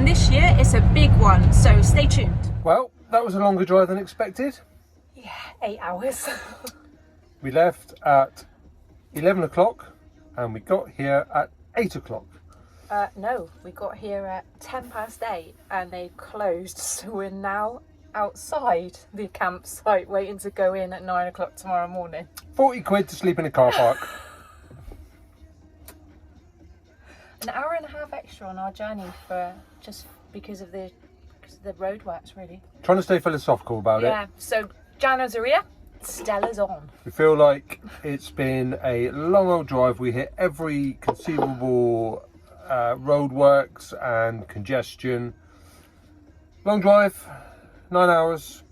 and this year it's a big one, so stay tuned. Well, that was a longer drive than expected. Yeah, 8 hours. We left at 11 o'clock and we got here at 8 o'clock. No, we got here at 8:10 and they closed, so we're now outside the campsite waiting to go in at 9 o'clock tomorrow morning. 40 quid to sleep in a car park. An hour and a half extra on our journey for just because of the roadworks, really. Trying to stay philosophical about it. Yeah, so Janos are here, Stella's on. We feel like it's been a long old drive. We hit every conceivable roadworks and congestion. Long drive, 9 hours.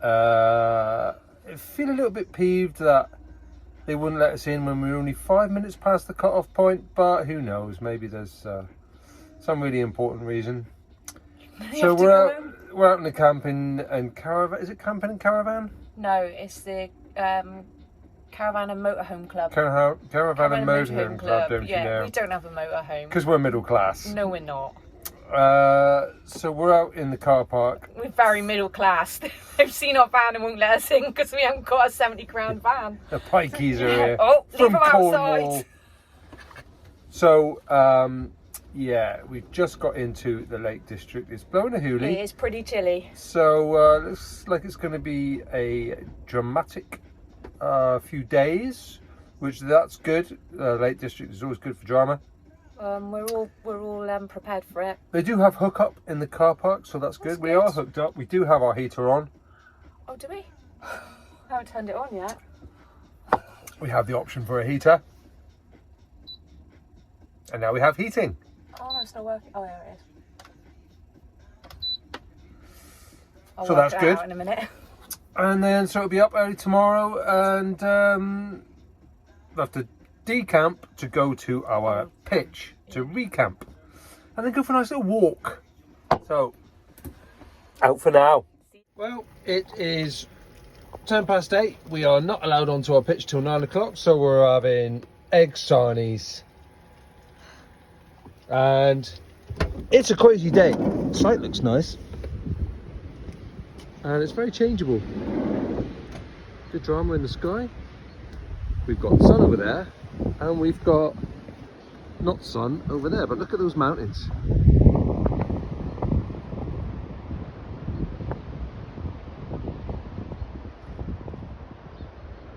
I feel a little bit peeved that they wouldn't let us in when we were only 5 minutes past the cut-off point, but who knows, maybe there's some really important reason. So we're out in the camping and caravan. Is it camping and caravan? No, it's the Caravan and Motorhome Club. Caravan and Motorhome Club, don't you know? We don't have a motorhome. Because we're middle class. No, we're not. So we're out in the car park. We're very middle class. They've seen our van and won't let us in because we haven't got a 70 grand van. The pikeys are here. Oh, leave from them Cornwall. outside. So, yeah, we've just got into the Lake District. It's blowing a hoolie. It is pretty chilly. So, looks like it's going to be a dramatic few days, which that's good. Lake District is always good for drama. We're all prepared for it. They do have hookup in the car park, so that's good. We are hooked up. We do have our heater on. Oh, do we? I haven't turned it on yet. We have the option for a heater. And now we have heating. Oh, no, it's not working. Oh, there it is. I'll So work that's it good. out in a minute. And then, so it'll be up early tomorrow, and we'll have to decamp to go to our pitch, to recamp. And then go for a nice little walk. So, out for now. Well, it is 8:10. We are not allowed onto our pitch till 9 o'clock, so we're having egg sarnies. And it's a crazy day. The site looks nice. And it's very changeable. Good drama in the sky. We've got sun over there, and we've got not sun over there, but look at those mountains.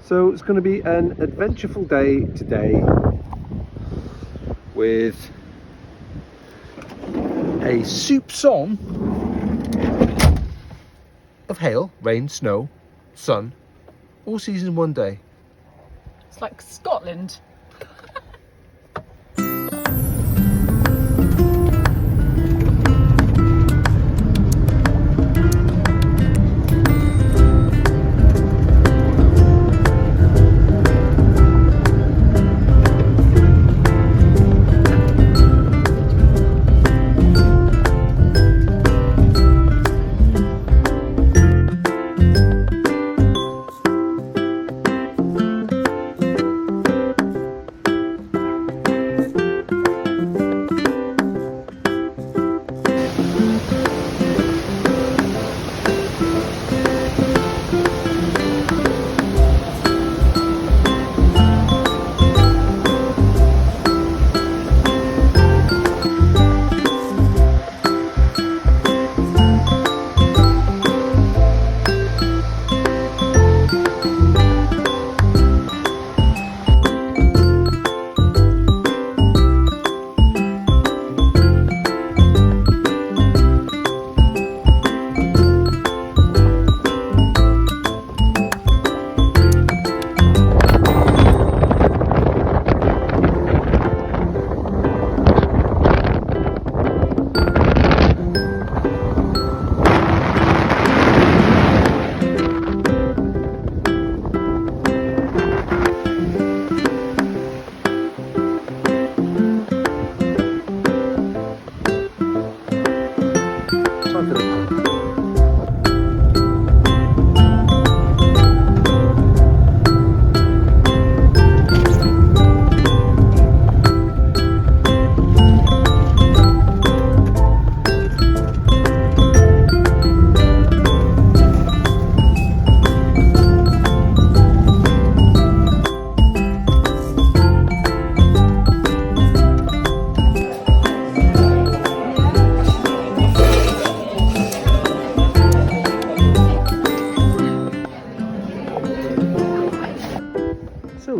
So it's going to be an adventureful day today with a soupçon of hail, rain, snow, sun, all seasons in one day. It's like Scotland.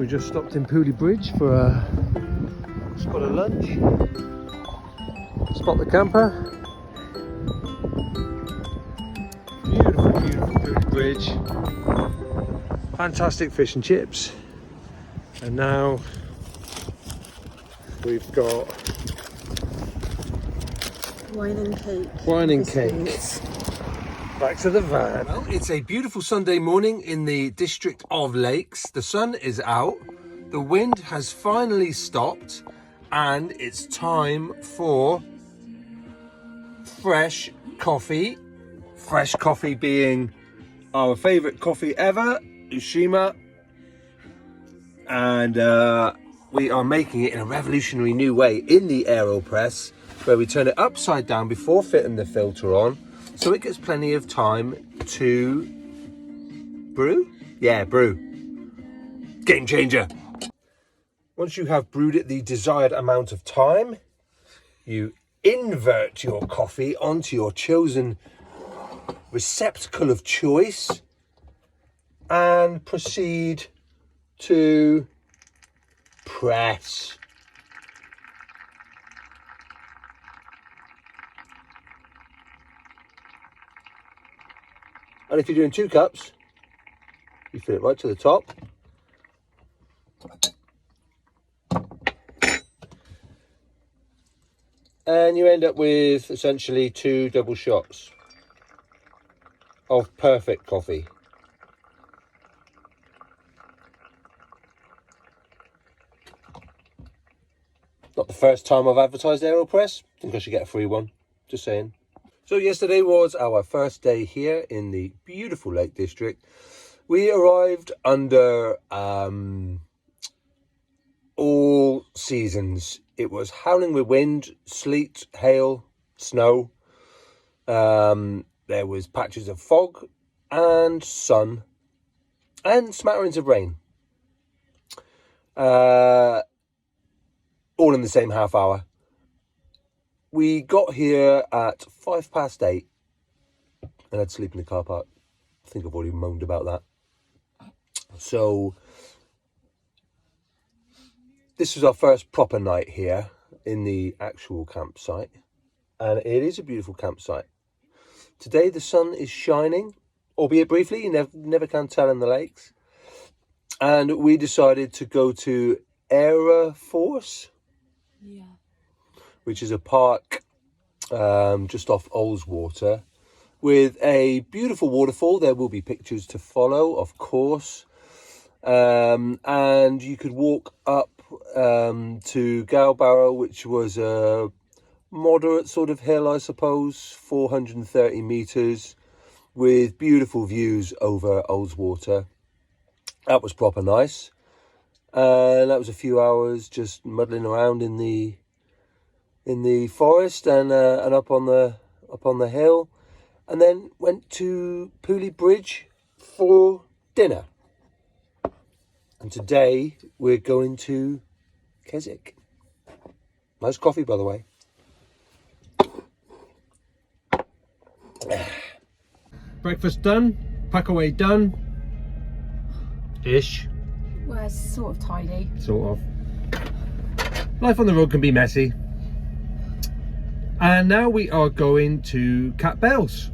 we just stopped in Pooley Bridge for a spot of lunch. Spot the camper. Beautiful, beautiful Pooley Bridge. Fantastic fish and chips. And now we've got Wine and cake. Wine and cake. Back to the van. Well, it's a beautiful Sunday morning in the district of Lakes. The sun is out, the wind has finally stopped, and it's time for fresh coffee. Fresh coffee being our favourite coffee ever, Ushima. And we are making it in a revolutionary new way in the AeroPress, where we turn it upside down before fitting the filter on, so it gets plenty of time to brew. Yeah, brew. Game changer. Once you have brewed it the desired amount of time, you invert your coffee onto your chosen receptacle of choice and proceed to press. And if you're doing 2 cups, you fill it right to the top. And you end up with essentially 2 double shots of perfect coffee. Not the first time I've advertised AeroPress. I think I should get a free one. Just saying. So yesterday was our first day here in the beautiful Lake District. We arrived under all seasons. It was howling with wind, sleet, hail, snow. There was patches of fog and sun and smatterings of rain. All in the same half hour. We got here at 8:05 and had to sleep in the car park. I think I've already moaned about that. So this was our first proper night here in the actual campsite, and it is a beautiful campsite. Today the sun is shining, albeit briefly. You never can tell in the lakes. And we decided to go to Aira Force. Yeah. Which is a park just off Ullswater with a beautiful waterfall. There will be pictures to follow, of course. And you could walk up to Galbarrow, which was a moderate sort of hill, I suppose, 430 metres, with beautiful views over Ullswater. That was proper nice. And that was a few hours just muddling around in the forest and up on the hill, and then went to Pooley Bridge for dinner. And today we're going to Keswick. Nice coffee, by the way. Breakfast done, pack away done. Ish. Well, it's sort of tidy. Sort of. Life on the road can be messy. And now we are going to Cat Bells.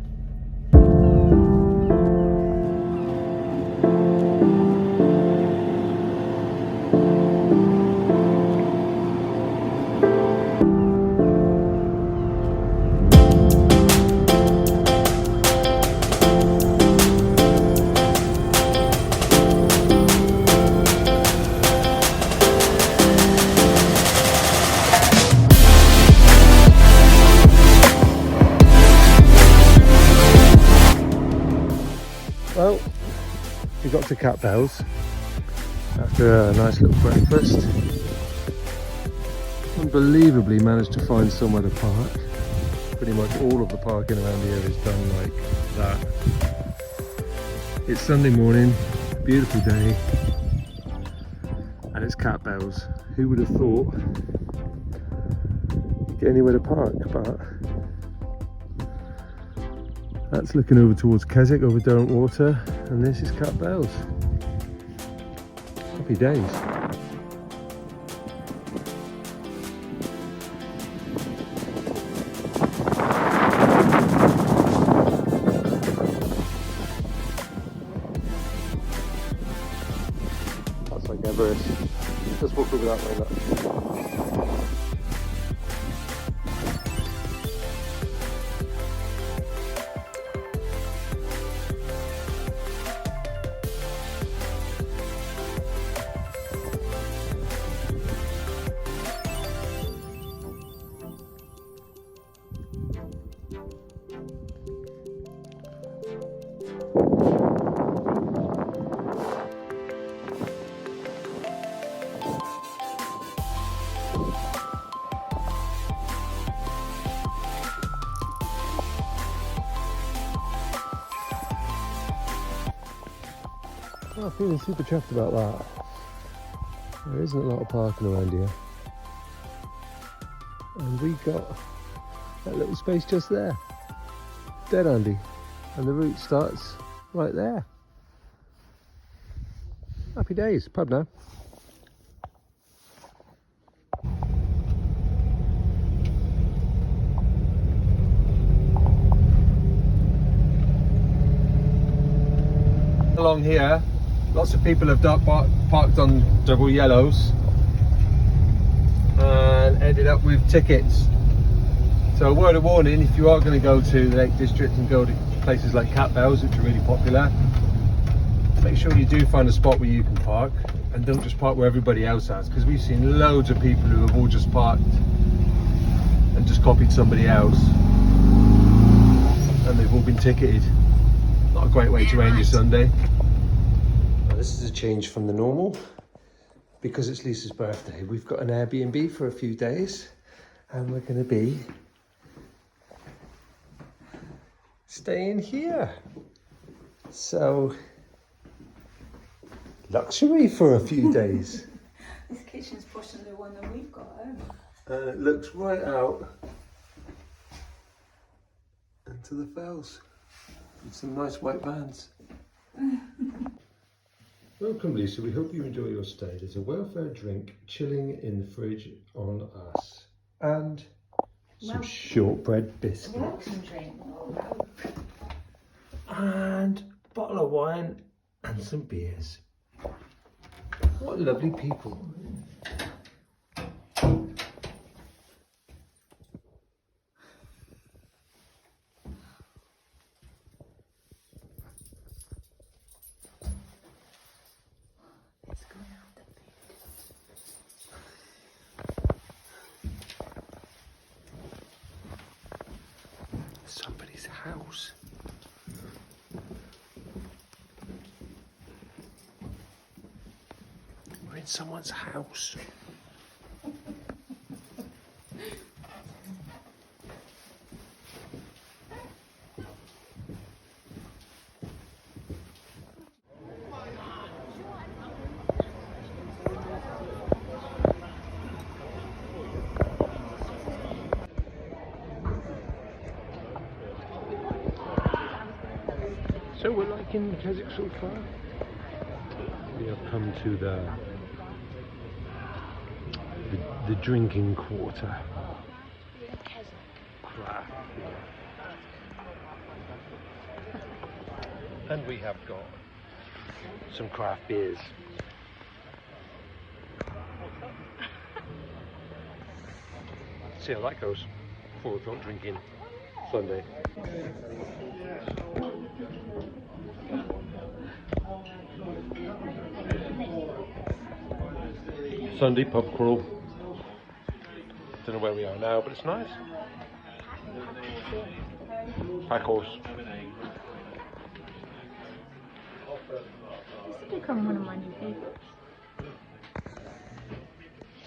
Well, we got to Cat Bells after a nice little breakfast. Unbelievably managed to find somewhere to park. Pretty much all of the parking around here is done like that. It's Sunday morning, beautiful day, and it's Cat Bells. Who would have thought you'd get anywhere to park? But that's looking over towards Keswick, over Derentwater, and this is Cat Bells. Happy days. That's like Everest. Let's walk over that way, look. I'm feeling super chuffed about that. There isn't a lot of parking around here. And we got that little space just there. Dead handy. And the route starts right there. Happy days. Pub now. Along here, lots of people have parked on double yellows and ended up with tickets. So a word of warning, if you are going to go to the Lake District and go to places like Cat Bells, which are really popular, make sure you do find a spot where you can park and don't just park where everybody else has, because we've seen loads of people who have all just parked and just copied somebody else and they've all been ticketed. Not a great way to end your Sunday. This is a change from the normal. Because it's Lisa's birthday, we've got an Airbnb for a few days and we're going to be staying here. So, luxury for a few days. This kitchen's pushing the one that we've got home. And it looks right out into the fells with some nice white vans. Welcome, Lisa. We hope you enjoy your stay. There's a welfare drink chilling in the fridge on us. And some shortbread biscuits. Welcome drink. Oh, no. And a bottle of wine and some beers. What lovely people. It's going out the bed. Somebody's house. We're in someone's house. So we're like in Keswick so far. We have come to the drinking quarter. Craft beer. And we have got some craft beers. See how that goes. 4 o'clock drinking Sunday. Sunday pub crawl. Don't know where we are now, but it's nice. Pack horse. This has become one of my new favourites.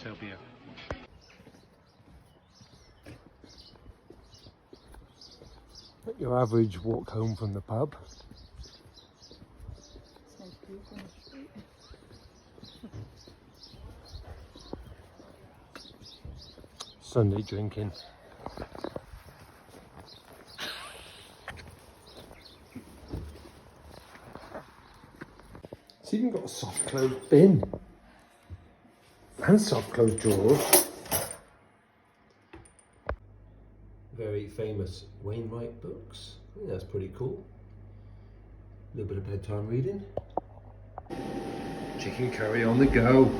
Serbia. Your average walk home from the pub. Smells good on the street. Sunday drinking. It's even got a soft close bin. and soft close drawers. Very famous Wainwright books. I think that's pretty cool. A little bit of bedtime reading. Chicken curry on the go.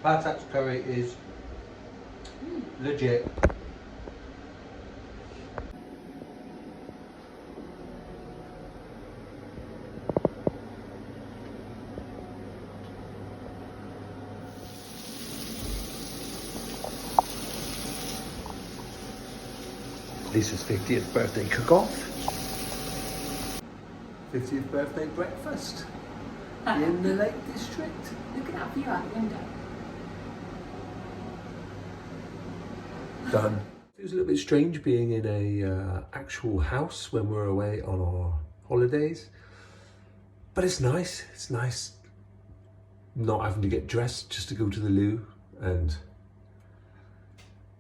Patat's curry is legit. Lisa's 50th birthday cook-off. 50th birthday breakfast in the Lake District. Look at that view out the window. Done. It was a little bit strange being in a actual house when we're away on our holidays, but it's nice. It's nice not having to get dressed just to go to the loo and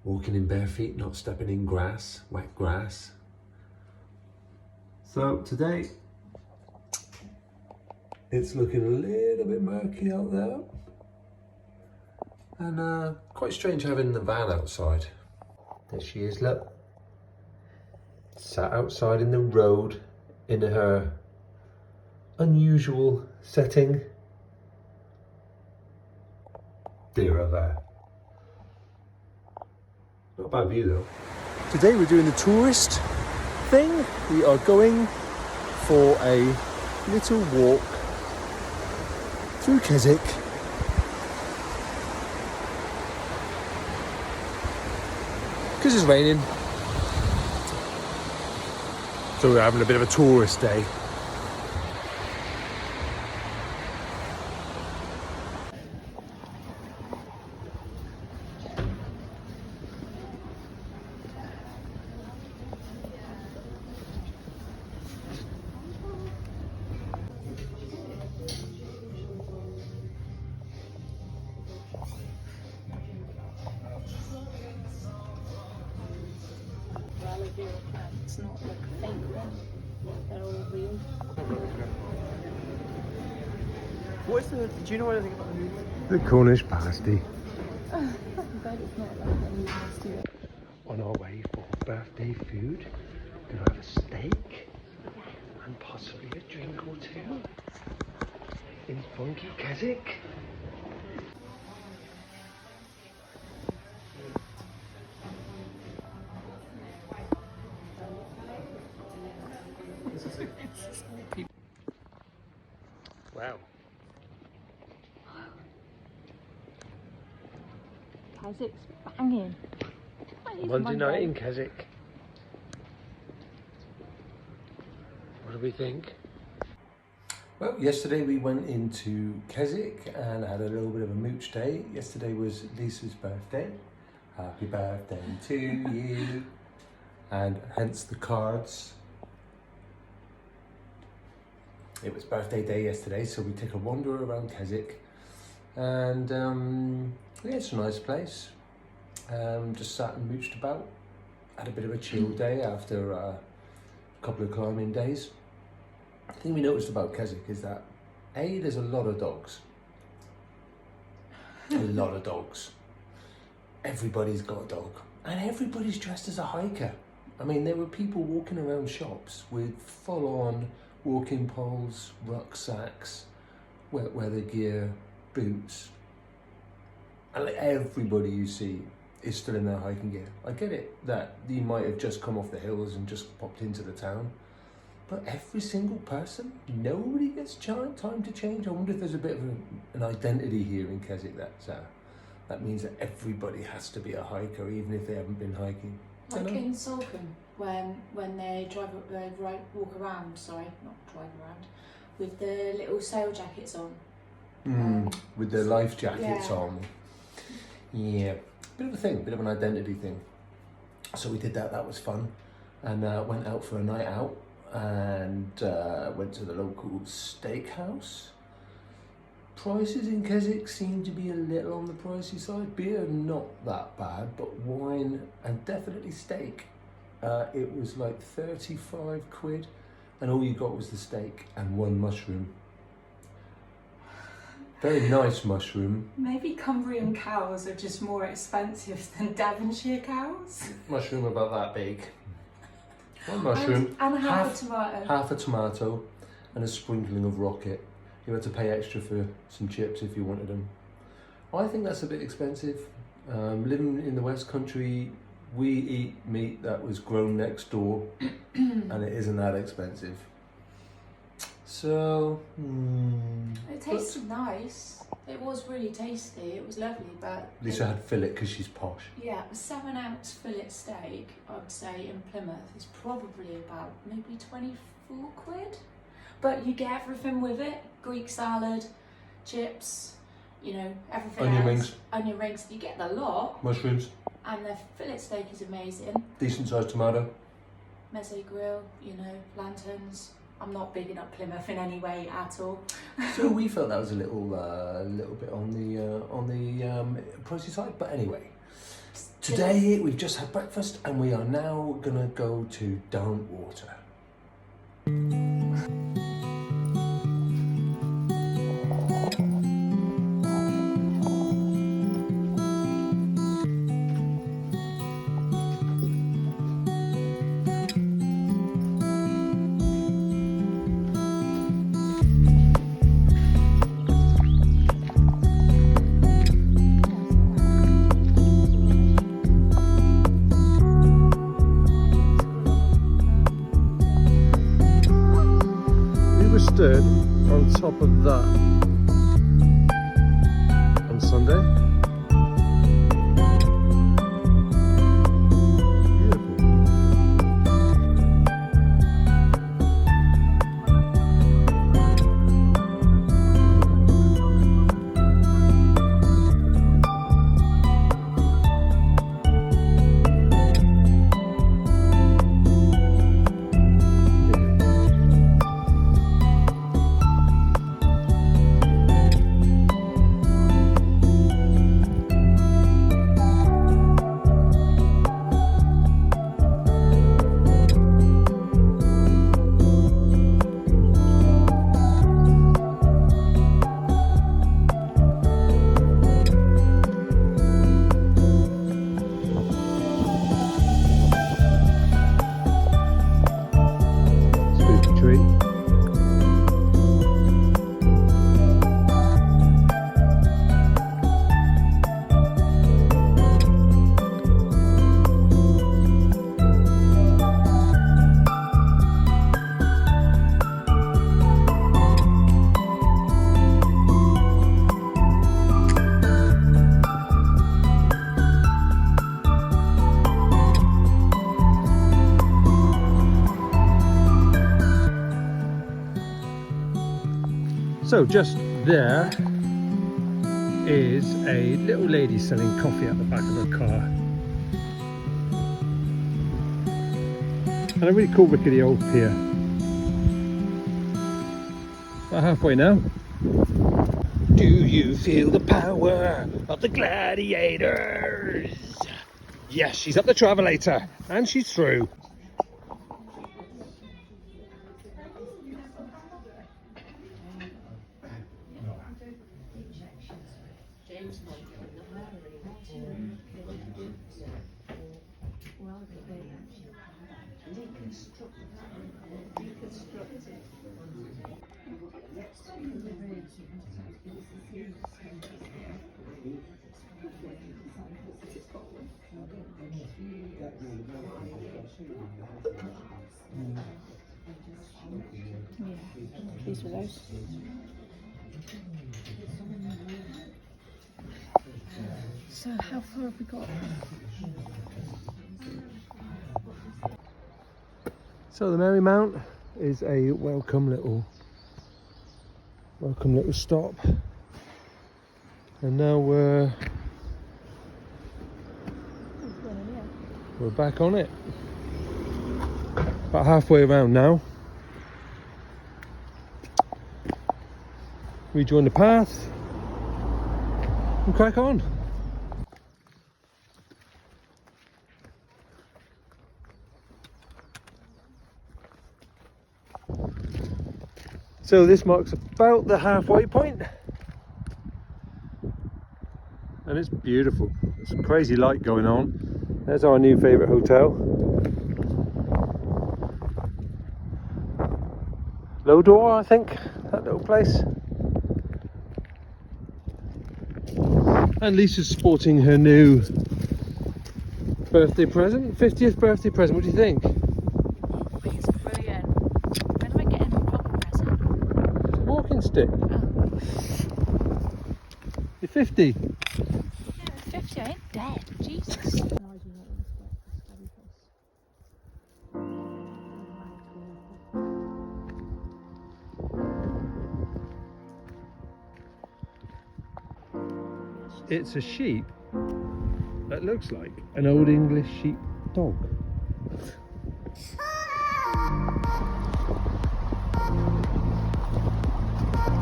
walking in bare feet, not stepping in grass, wet grass. So today it's looking a little bit murky out there, and quite strange having the van outside. There she is, look. Sat outside in the road in her unusual setting. Dear her there. Not a bad view though. Today we're doing the tourist thing. We are going for a little walk through Keswick. Because it's raining. So we're having a bit of a tourist day. It's not like a fake one. They're all real. What's the? Do you know anything about the movie? The Cornish pasty. I'm glad it's not like a movie studio. On our way for birthday food, gonna have a steak and possibly a drink or two in funky Keswick. Wow. Keswick's banging. That is Monday night Monday. in Keswick. What do we think? Well, yesterday we went into Keswick and had a little bit of a mooch day. Yesterday was Lisa's birthday. Happy birthday to you. And hence the cards. It was birthday day yesterday, so we took a wander around Keswick. And yeah, it's a nice place. Just sat and mooched about. Had a bit of a chill day after a couple of climbing days. The thing we noticed about Keswick is that A, there's a lot of dogs. A lot of dogs. Everybody's got a dog. And everybody's dressed as a hiker. I mean, there were people walking around shops with full-on walking poles, rucksacks, wet weather gear, boots. And like everybody you see is still in their hiking gear. I get it that you might have just come off the hills and just popped into the town. But every single person, nobody gets time to change. I wonder if there's a bit of an identity here in Keswick that means that everybody has to be a hiker, even if they haven't been hiking. Like in Salcombe, when they walk around, with the little sail jackets on. With their life jackets Yeah. on. Yeah, bit of a thing, bit of an identity thing. So we did that, that was fun. And went out for a night out and went to the local steakhouse. Prices in Keswick seem to be a little on the pricey side. Beer, not that bad, but wine and definitely steak. It was like 35 quid and all you got was the steak and one mushroom. Very nice mushroom. Maybe Cumbrian cows are just more expensive than Devonshire cows. Mushroom about that big. One mushroom. And half a tomato. Half a tomato and a sprinkling of rocket. You had to pay extra for some chips if you wanted them. I think that's a bit expensive. Living in the West Country, we eat meat that was grown next door and it isn't that expensive. So, It tasted nice. It was really tasty. It was lovely, but Lisa had fillet because she's posh. yeah, a 7-ounce fillet steak, I'd say in Plymouth is probably about maybe 24 quid. But you get everything with it: Greek salad, chips, you know, everything Onion else. rings. Onion rings. You get the lot, Mushrooms, and the fillet steak is amazing. decent sized tomato. Meze grill, you know, lanterns. I'm not bigging up Plymouth in any way at all. So we felt that was a little bit on the pricey side, but anyway. Today we've just had breakfast and we are now gonna go to Derentwater. Stood on top of that on Sunday. So just there is a little lady selling coffee at the back of her car. And a really cool rickety old pier. About halfway now. Do you feel the power of the gladiators? Yes, she's up the travelator and she's through. These were those. So how far have we got? So the Marymount is a welcome little stop, and now we're back on it. About halfway around now. Rejoin the path and crack on. So this marks about the halfway point. and it's beautiful. There's a crazy light going on. There's our new favourite hotel. Lodor, I think, that little place. And Lisa's sporting her new birthday present, 50th birthday present. What do you think? I think it's brilliant. When am I getting a proper present? It's a walking stick. Oh. You're 50. Yeah, 50, I ain't dead. Jesus. It's a sheep that looks like an old English sheep dog.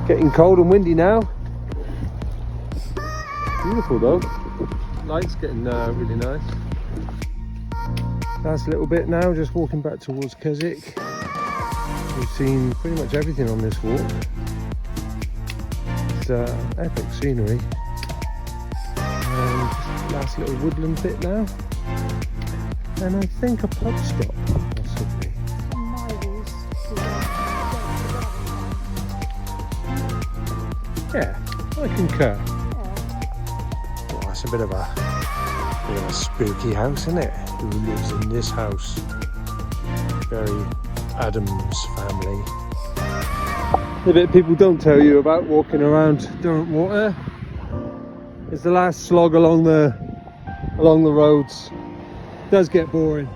Getting cold and windy now. Beautiful though. Light's getting really nice. Last little bit now, just walking back towards Keswick. We've seen pretty much everything on this walk. It's epic scenery. And just last little woodland bit now. And I think a pub stop, possibly. Yeah, I concur. Well, that's a bit of a spooky house, isn't it? Who lives in this house? Very Adams family. The bit people don't tell you about walking around Derentwater is the last slog along the roads. It does get boring.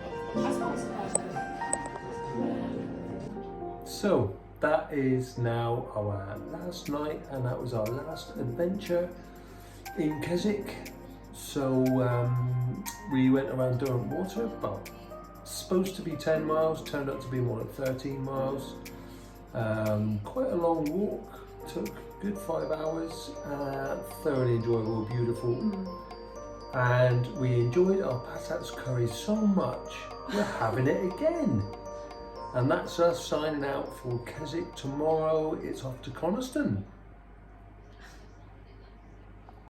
So that is now our last night, and that was our last adventure in Keswick. So we went around Derentwater, about supposed to be 10 miles, turned out to be more like 13 miles. Quite a long walk, took a good 5 hours, thoroughly enjoyable, beautiful. And we enjoyed our patates curry so much, we're having it again. And that's us signing out for Keswick. Tomorrow it's off to Coniston.